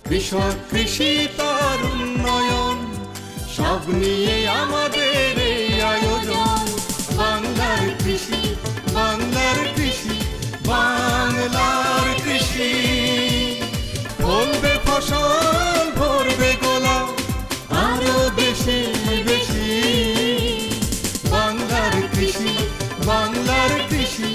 কৃষক কৃষি তার উন্নয়ন, সব নিয়ে আমাদের এই আয়োজন। বাংলার কৃষি, বাংলার কৃষি, বাংলার কৃষি। ফলবে ফসল, ভরবে গোলা, আরো বেশি বেশি। বাংলার কৃষি, বাংলার কৃষি,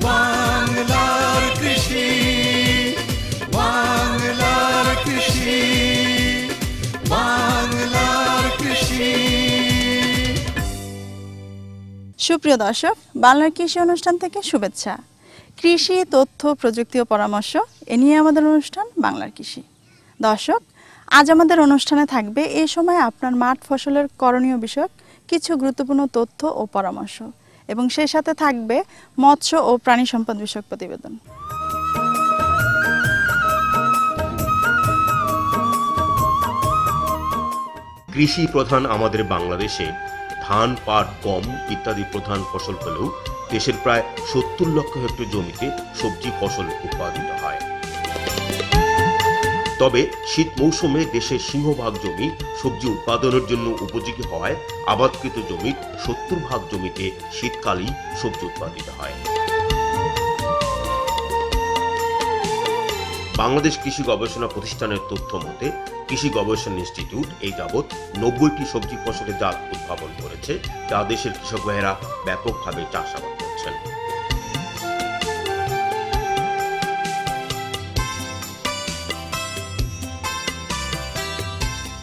বাংলার কৃষি, বাংলার কৃষি, বাংলার কৃষি। সুপ্রিয় দর্শক, বাংলার কৃষি অনুষ্ঠান থেকে শুভেচ্ছা। কৃষি, তথ্য, প্রযুক্তি ও পরামর্শ এ নিয়ে আমাদের অনুষ্ঠান বাংলার কৃষি। দর্শক, আজ আমাদের অনুষ্ঠানে থাকবে এই সময় আপনার মাঠ ফসলের করণীয় বিষয়ক কিছু গুরুত্বপূর্ণ তথ্য ও পরামর্শ, এবং সেই সাথে থাকবে মৎস্য ও প্রাণী সম্পদ বিষয়ক প্রতিবেদন। কৃষি প্রধান আমাদের বাংলাদেশে ধান, পাট, গম ইত্যাদি প্রধান ফসল হলেও দেশের প্রায় ৭০ লক্ষ হেক্টর জমিতে সবজি ফসল উৎপাদিত হয়। তবে শীত মৌসুমে দেশের সিংহভাগ জমি সবজি উৎপাদনের জন্য উপযোগী হওয়ায় আবাদকৃত জমির ৭০% জমিতে শীতকালেই সবজি উৎপাদিত হয়। বাংলাদেশ কৃষি গবেষণা প্রতিষ্ঠানের তথ্য মতে কৃষি গবেষণা ইনস্টিটিউট এই যাবৎ ৯০টি সবজি ফসলের জাত উদ্ভাবন করেছে, যা দেশের কৃষক ভাইয়েরা ব্যাপকভাবে চাষাবাদ করছেন।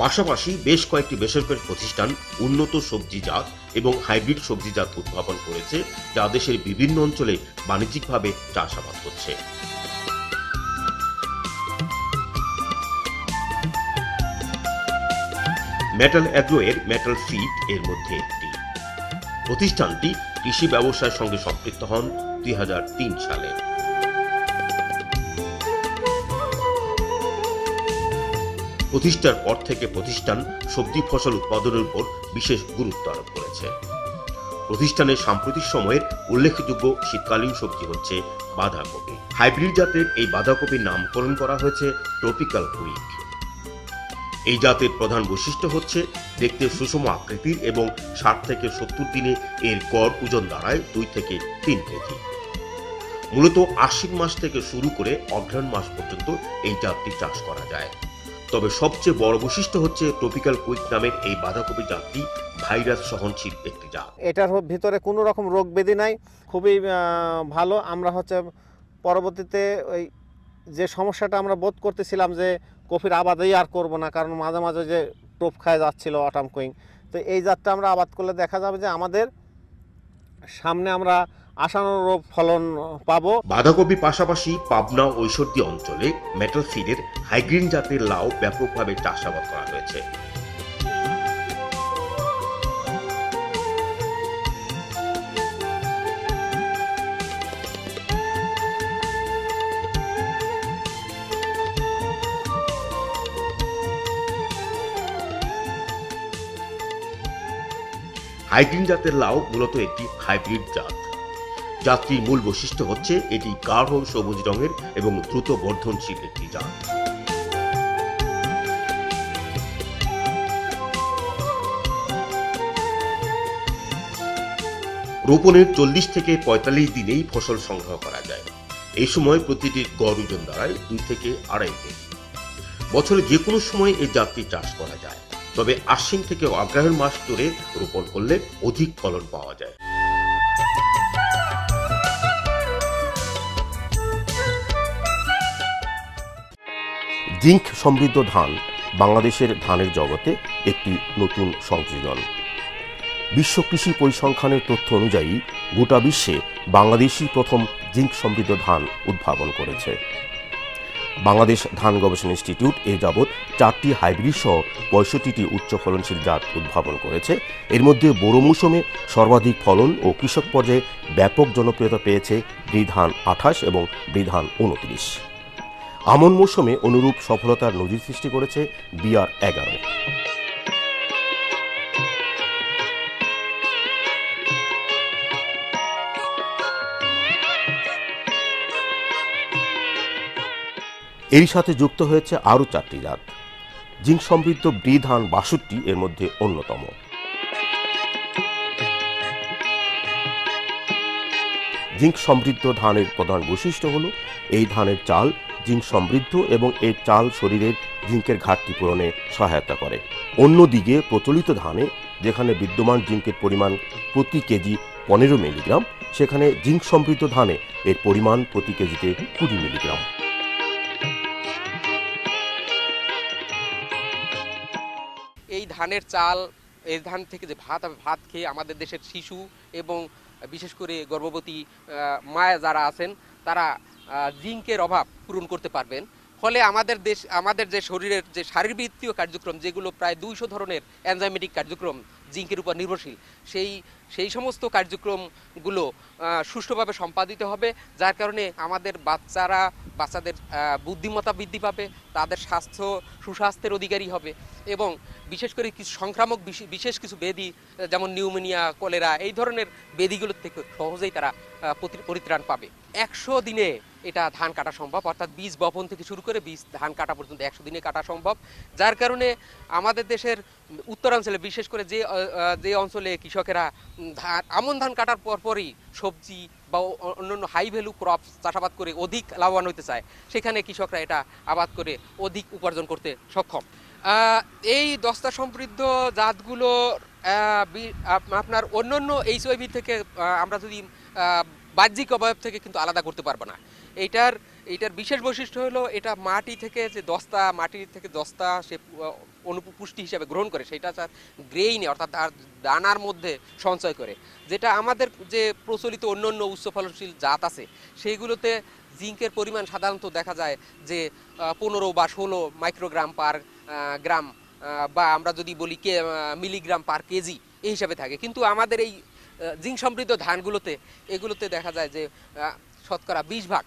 পাশাপাশি বেশ কয়েকটি বেসরকারি প্রতিষ্ঠান উন্নত সবজি জাত এবং হাইব্রিড সবজি জাত উদ্ভাবন করেছে, যা দেশের বিভিন্ন অঞ্চলে বাণিজ্যিকভাবে চাষাবাদ হচ্ছে। মেটাল অ্যাগ্রো এর মেটাল ফিড এর মধ্যে একটি। প্রতিষ্ঠানটি কৃষি ব্যবসায়ের সঙ্গে সম্পৃক্ত হন ২০০৩ সালে। প্রতিষ্ঠার পর থেকে প্রতিষ্ঠান সবজি ফসল উৎপাদনের উপর বিশেষ গুরুত্ব আরোপ করেছে। প্রতিষ্ঠানের সাম্প্রতিক সময়ের উল্লেখযোগ্য শীতকালীন সবজি হচ্ছে বাঁধাকপি। হাইব্রিড জাতের এই বাঁধাকপির নামকরণ করা হয়েছে ট্রপিক্যাল কুইক। এই জাতের প্রধান বৈশিষ্ট্য হচ্ছে দেখতে সুষম আকৃতির এবং ৬০ থেকে ৭০ দিনে এর গড় ওজন দাঁড়ায় ২ থেকে ৩ কেজি। মূলত আশ্বিন মাস থেকে শুরু করে অগ্রহায়ণ মাস পর্যন্ত এই জাতটি চাষ করা যায়। তবে সবচেয়ে বড় বৈশিষ্ট্য হচ্ছে ট্রপিক্যাল কুইক নামের এই বাঁধাকপি জাতটি ভাইরাস সহনশীল একটি জাত। এটার ভিতরে কোনো রকম রোগ ব্যাধি নাই, খুবই ভালো। আমরা পরবর্তীতে ওই যে সমস্যাটা আমরা বোধ করতেছিলাম যে কফির আবাদই আর করব না, কারণ মাঝে মাঝে যে টোপ খায় যাচ্ছিল অটাম কুইং, তো এই জাতটা আমরা আবাদ করলে দেখা যাবে যে আমাদের সামনে আমরা আশানুরূপ ফলন পাবো। বাঁধাকপির পাশাপাশি পাবনা ঐশ্বর্যী অঞ্চলে মেটাল সিডের হাইগ্রিন জাতের লাউ ব্যাপকভাবে চাষাবাদ করা হয়েছে। হাইগ্রিন জাতের লাউ মূলত একটি হাইব্রিড জাত। জাতটির মূল বৈশিষ্ট্য হচ্ছে এটি গাঢ় সবুজ রঙের এবং দ্রুত বর্ধনশীল একটি জাত। রোপণের ৪০ থেকে ৪৫ দিনেই ফসল সংগ্রহ করা যায়। এই সময় প্রতিটির গড় ওজন দাঁড়ায় ২ থেকে ২.৫ কেজি। বছরে যে কোনো সময় এই জাতটি চাষ করা যায়, তবে আশ্বিন থেকে অগ্রহায়ণ মাস ধরে রোপণ করলে অধিক ফলন পাওয়া যায়। জিঙ্ক সমৃদ্ধ ধান বাংলাদেশের ধানের জগতে একটি নতুন সংযোজন। বিশ্ব কৃষি পরিসংখ্যানের তথ্য অনুযায়ী গোটা বিশ্বে বাংলাদেশই প্রথম জিঙ্ক সমৃদ্ধ ধান উদ্ভাবন করেছে। বাংলাদেশ ধান গবেষণা ইনস্টিটিউট এ যাবৎ ৪টি হাইব্রিড সহ ৬৫টি উচ্চ ফলনশীল জাত উদ্ভাবন করেছে। এর মধ্যে বোরো মৌসুমে সর্বাধিক ফলন ও কৃষক পর্যায়ে ব্যাপক জনপ্রিয়তা পেয়েছে বৃধান ২৮ এবং বৃধান ২৯। আমন মৌসুমে অনুরূপ সফলতার নজির সৃষ্টি করেছে বিআর ১১। এরই সাথে যুক্ত হয়েছে আরও 4টি জাত। জিঙ্ক সমৃদ্ধ ব্রি ধান 62 এর মধ্যে অন্যতম। জিঙ্ক সমৃদ্ধ ধানের প্রধান বৈশিষ্ট্য হল এই ধানের চাল জিঙ্ক সমৃদ্ধ এবং এর চাল শরীরের জিঙ্কের ঘাটতি পূরণে সহায়তা করে। অন্যদিকে প্রচলিত ধানে যেখানে বিদ্যমান জিঙ্কের পরিমাণ প্রতি কেজি 15 মিলিগ্রাম, সেখানে জিঙ্ক সমৃদ্ধ ধানে এর পরিমাণ প্রতি কেজিতে 20 মিলিগ্রাম। এই ধানের চাল, এই ধান থেকে যে ভাত হবে, ভাত খেয়ে আমাদের দেশের শিশু এবং বিশেষ করে গর্ভবতী মায়েরা যারা আছেন তারা জিঙ্কের অভাব পূরণ করতে পারবেন। ফলে আমাদের যে শরীরের যে শারীরবৃত্তীয় কার্যক্রম, যেগুলো প্রায় 200 ধরনের এনজাইমেটিক কার্যক্রম জিঙ্কের উপর নির্ভরশীল, সেই সমস্ত কার্যক্রমগুলো সুষ্ঠুভাবে সম্পাদিত হবে, যার কারণে আমাদের বাচ্চাদের বুদ্ধিমত্তা বৃদ্ধি পাবে, তাদের সুস্বাস্থ্যের অধিকারী হবে এবং বিশেষ করে কিছু সংক্রামক বিশেষ কিছু ব্যাধি যেমন নিউমোনিয়া, কলেরা এই ধরনের ব্যাধিগুলোর থেকে সহজেই তারা পরিত্রাণ পাবে। 100 দিনে এটা ধান কাটা সম্ভব, অর্থাৎ বীজ বপন থেকে শুরু করে বীজ ধান কাটা পর্যন্ত 100 দিনে কাটা সম্ভব। যার কারণে আমাদের দেশের উত্তরাঞ্চলে, বিশেষ করে যে অঞ্চলে কৃষকেরা আমন ধান কাটার পরপরই সবজি বা অন্যান্য হাই ভ্যালু ক্রপ চাষাবাদ করে অধিক লাভবান হতে চায়, সেখানে কৃষকরা এটা আবাদ করে অধিক উপার্জন করতে সক্ষম। এই দস্তা সমৃদ্ধ জাতগুলো আপনার অন্যান্য HIV থেকে আমরা যদি বাহ্যিক অবয়ব থেকে কিন্তু আলাদা করতে পারবো না। এইটার বিশেষ বৈশিষ্ট্য হলো এটা মাটির থেকে দস্তা সে অনুপুষ্টি হিসাবে গ্রহণ করে, সেটা তার গ্রেইনে অর্থাৎ তার দানার মধ্যে সঞ্চয় করে, যেটা আমাদের যে প্রচলিত অন্যান্য উচ্চ ফলনশীল জাত আছে সেইগুলোতে জিঙ্কের পরিমাণ সাধারণত দেখা যায় যে 15 বা 16 মাইক্রোগ্রাম পার গ্রাম, বা আমরা যদি বলি মিলিগ্রাম পার কেজি এই হিসাবে থাকে। কিন্তু আমাদের এই জিঙ্ক সমৃদ্ধ এগুলোতে দেখা যায় যে শতকরা 20 ভাগ,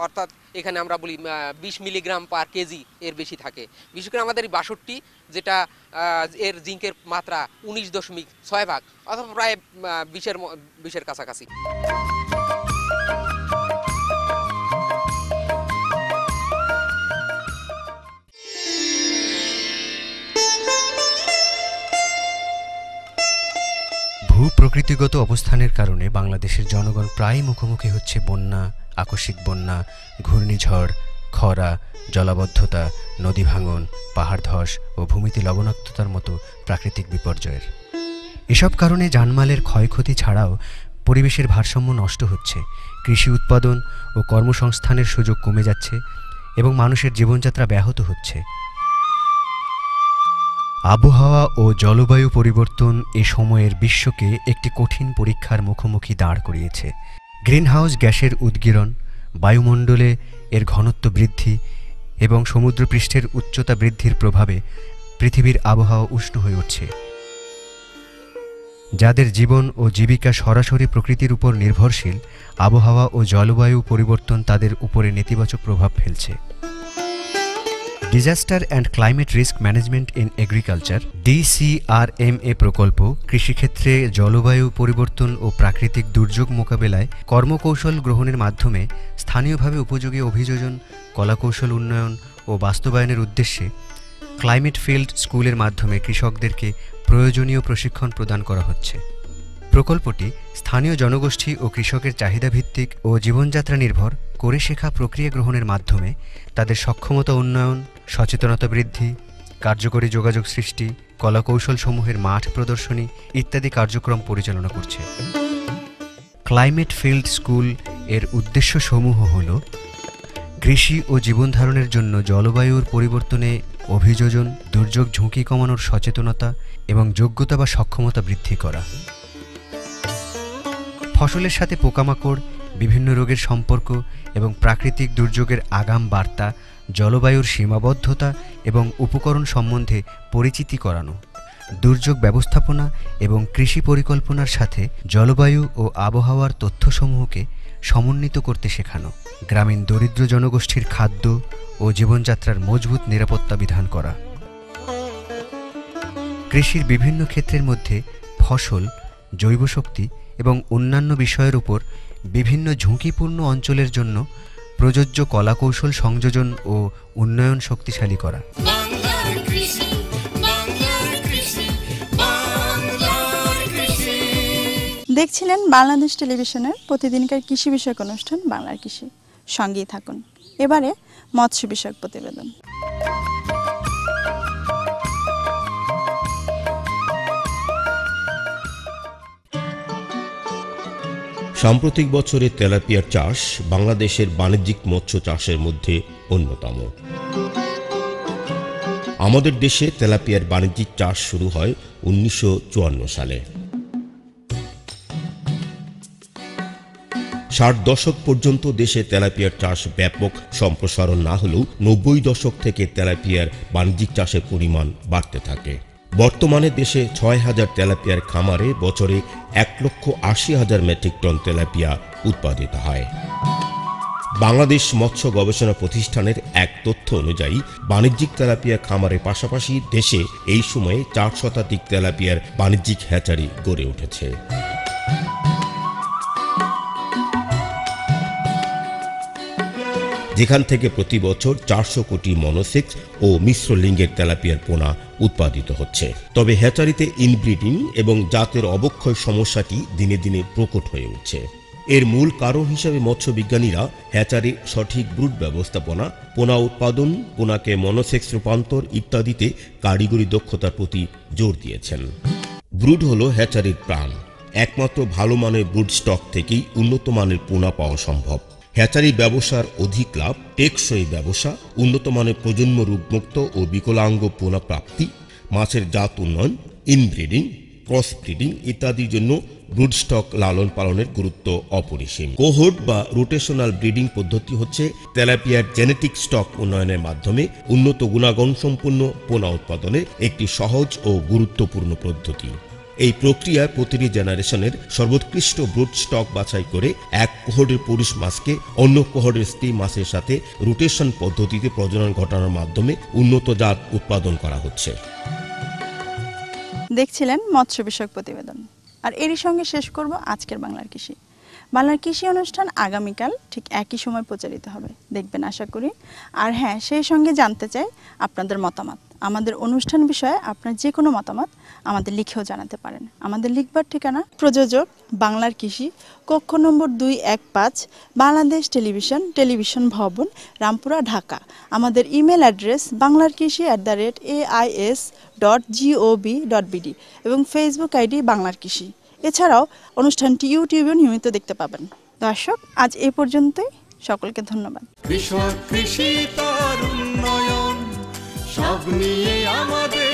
অর্থাৎ এখানে আমরা বলি 20 মিলিগ্রাম পার কেজি এর বেশি থাকে। বিশেষ করে আমাদের এই 62 যেটা এর জিঙ্কের মাত্রা 19.6 ভাগ, অথবা প্রায় 20-এর কাছাকাছি। ভূপ্রকৃতিগত অবস্থানের কারণে বাংলাদেশের জনগণ প্রায় মুখোমুখি হচ্ছে বন্যা, আকস্মিক বন্যা, ঘূর্ণিঝড়, খরা, জলাবদ্ধতা, নদী ভাঙন, পাহাড় ধস ও ভূমিতে লবণাক্ততার মতো প্রাকৃতিক বিপর্যয়ের। এসব কারণে জানমালের ক্ষয়ক্ষতি ছাড়াও পরিবেশের ভারসাম্য নষ্ট হচ্ছে, কৃষি উৎপাদন ও কর্মসংস্থানের সুযোগ কমে যাচ্ছে এবং মানুষের জীবনযাত্রা ব্যাহত হচ্ছে। আবহাওয়া ও জলবায়ু পরিবর্তন এ সময়ের বিশ্বকে একটি কঠিন পরীক্ষার মুখোমুখি দাঁড় করিয়েছে। গ্রিনহাউস গ্যাসের উদ্গীরণ, বায়ুমণ্ডলে এর ঘনত্ব বৃদ্ধি এবং সমুদ্রপৃষ্ঠের উচ্চতা বৃদ্ধির প্রভাবে পৃথিবীর আবহাওয়া উষ্ণ হয়ে উঠছে। যাদের জীবন ও জীবিকা সরাসরি প্রকৃতির উপর নির্ভরশীল, আবহাওয়া ও জলবায়ু পরিবর্তন তাদের উপরে নেতিবাচক প্রভাব ফেলছে। Disaster and climate risk management in agriculture DCRMA প্রকল্প কৃষিক্ষেত্রে জলবায়ু পরিবর্তন ও প্রাকৃতিক দুর্যোগ মোকাবেলায় কর্মকৌশল গ্রহণের মাধ্যমে স্থানীয়ভাবে উপযোগী অভিযোজন, কলাকৌশল উন্নয়ন ও বাস্তবায়নের উদ্দেশ্যে ক্লাইমেট ফিল্ড স্কুলের মাধ্যমে কৃষকদেরকে প্রয়োজনীয় প্রশিক্ষণ প্রদান করা হচ্ছে। প্রকল্পটি স্থানীয় জনগোষ্ঠী ও কৃষকের চাহিদাভিত্তিক ও জীবনযাত্রা নির্ভর করে শেখা প্রক্রিয়া গ্রহণের মাধ্যমে তাদের সক্ষমতা উন্নয়ন, সচেতনতা বৃদ্ধি, কার্যকরী যোগাযোগ সৃষ্টি, কলাকৌশল সমূহের মাঠ প্রদর্শনী ইত্যাদি কার্যক্রম পরিচালনা করছে। ক্লাইমেট ফিল্ড স্কুল এর উদ্দেশ্য সমূহ হল কৃষি ও জীবনধারণের জন্য জলবায়ুর পরিবর্তনে অভিযোজন, দুর্যোগ ঝুঁকি কমানোর সচেতনতা এবং যোগ্যতা বা সক্ষমতা বৃদ্ধি করা, ফসলের সাথে পোকামাকড়, বিভিন্ন রোগের সম্পর্ক এবং প্রাকৃতিক দুর্যোগের আগাম বার্তা, জলবায়ুর সীমাবদ্ধতা এবং উপকরণ সম্বন্ধে পরিচিতি করানো, দুর্যোগ ব্যবস্থাপনা এবং কৃষি পরিকল্পনার সাথে জলবায়ু ও আবহাওয়ার তথ্যসমূহকে সমন্বিত করতে শেখানো, গ্রামীণ দরিদ্র জনগোষ্ঠীর খাদ্য ও জীবনযাত্রার মজবুত নিরাপত্তা বিধান করা। কৃষির বিভিন্ন ক্ষেত্রের মধ্যে ফসল, জৈব শক্তি এবং অন্যান্য বিষয়ের উপর বিভিন্ন ঝুঁকিপূর্ণ অঞ্চলের জন্য প্রযোজ্য কলাকৌশল সংযোজন ও উন্নয়ন শক্তিশালী করা। বাংলার কৃষি, বাংলার কৃষি, বাংলার কৃষি। দেখছিলেন বাংলাদেশ টেলিভিশনের প্রতিদিনকার কৃষি বিষয়ক অনুষ্ঠান বাংলার কৃষি। সঙ্গেই থাকুন। এবারে মৎস্য বিষয়ক প্রতিবেদন। সাম্প্রতিক বছরে তেলাপিয়ার চাষ বাংলাদেশের বাণিজ্যিক মৎস্য চাষের মধ্যে অন্যতম। আমাদের দেশে তেলাপিয়ার বাণিজ্যিক চাষ শুরু হয় 1954 সালে। 60 দশক পর্যন্ত দেশে তেলাপিয়ার চাষ ব্যাপক সম্প্রসারণ না হলেও 90 দশক থেকে তেলাপিয়ার বাণিজ্যিক চাষের পরিমাণ বাড়তে থাকে। বর্তমানে দেশে 6000 তেলাপিয়ার খামারে বছরে 1,80,000 মেট্রিক টন তেলাপিয়া উৎপাদিত হয়। বাংলাদেশ মৎস্য গবেষণা প্রতিষ্ঠানের এক তথ্য অনুযায়ী বাণিজ্যিক তেলাপিয়া খামারের পাশাপাশি দেশে এই সময়ে 4 শতাধিক তেলাপিয়ার বাণিজ্যিক হ্যাচারি গড়ে উঠেছে। যেখান থেকে প্রতি বছর 400 কোটি মনোসেক্স ও মিশ্র লিঙ্গের তেলাপিয়ার পোনা উৎপাদিত হচ্ছে। তবে হ্যাচারিতে ইনব্রিডিং এবং জাতের অবক্ষয় সমস্যাটি দিনে দিনে প্রকট হয়ে উঠছে। এর মূল কারণ হিসেবে মৎস্যবিজ্ঞানীরা হ্যাচারির সঠিক ব্রুড ব্যবস্থাপনা, পোনা উৎপাদন, পোনাকে মনোসেক্স রূপান্তর ইত্যাদিতে কারিগরি দক্ষতার প্রতি জোর দিয়েছেন। ব্রুড হল হ্যাচারির প্রাণ। একমাত্র ভালো মানের ব্রুড স্টক থেকেই উন্নত মানের পোনা পাওয়া সম্ভব। হ্যাচারি ব্যবসার অধিক লাভ, টেকসই ব্যবসা, উন্নত মানের প্রজন্ম রোগমুক্ত ও বিকলাঙ্গ পোনা প্রাপ্তি, মাছের জাত উন্নয়ন, ইনব্রিডিং, ক্রস ব্রিডিং ইত্যাদির জন্য ব্রুড স্টক লালন পালনের গুরুত্ব অপরিসীম। কোহোর্ট বা রোটেশনাল ব্রিডিং পদ্ধতি হচ্ছে তেলাপিয়ার জেনেটিক স্টক উন্নয়নের মাধ্যমে উন্নত গুণাগুণ সম্পন্ন পোনা উৎপাদনের একটি সহজ ও গুরুত্বপূর্ণ পদ্ধতি। এই প্রক্রিয়ায় প্রতিটি জেনারেশনের সর্বোৎকৃষ্ট ব্রুড স্টক বাছাই করে এক কোহোর্ডের পুরুষ মাছকে অন্য কোহোর্ডের স্ত্রী মাছের সাথে রোটেশন পদ্ধতিতে প্রজনন ঘটানোর মাধ্যমে উন্নত জাত উৎপাদন করা হচ্ছে। দেখছিলেন মৎস্য বিষয়ক প্রতিবেদন। আর এরই সঙ্গে শেষ করব আজকের বাংলার কৃষি। বাংলার কৃষি অনুষ্ঠান আগামীকাল ঠিক একই সময় প্রচারিত হবে, দেখবেন আশা করি। আর হ্যাঁ, সেই সঙ্গে জানতে চাই আপনাদের মতামত। আমাদের অনুষ্ঠান বিষয়ে আপনার যে কোনো মতামত আমাদের লিখেও জানাতে পারেন। আমাদের লিখবার ঠিকানা প্রযোজক বাংলার কৃষি, কক্ষ নম্বর 215, বাংলাদেশ টেলিভিশন, টেলিভিশন ভবন, রামপুরা, ঢাকা। আমাদের ইমেল অ্যাড্রেস banglarkrishi@ais.gov.bd এবং ফেসবুক আইডি বাংলার কৃষি। এছাড়াও অনুষ্ঠানটি ইউটিউবে নিয়মিত দেখতে পাবেন। দর্শক, আজ এ পর্যন্তই। সকলকে ধন্যবাদ। কৃষক, কৃষি তার উন্নয়ন, সব নিয়ে আমাদের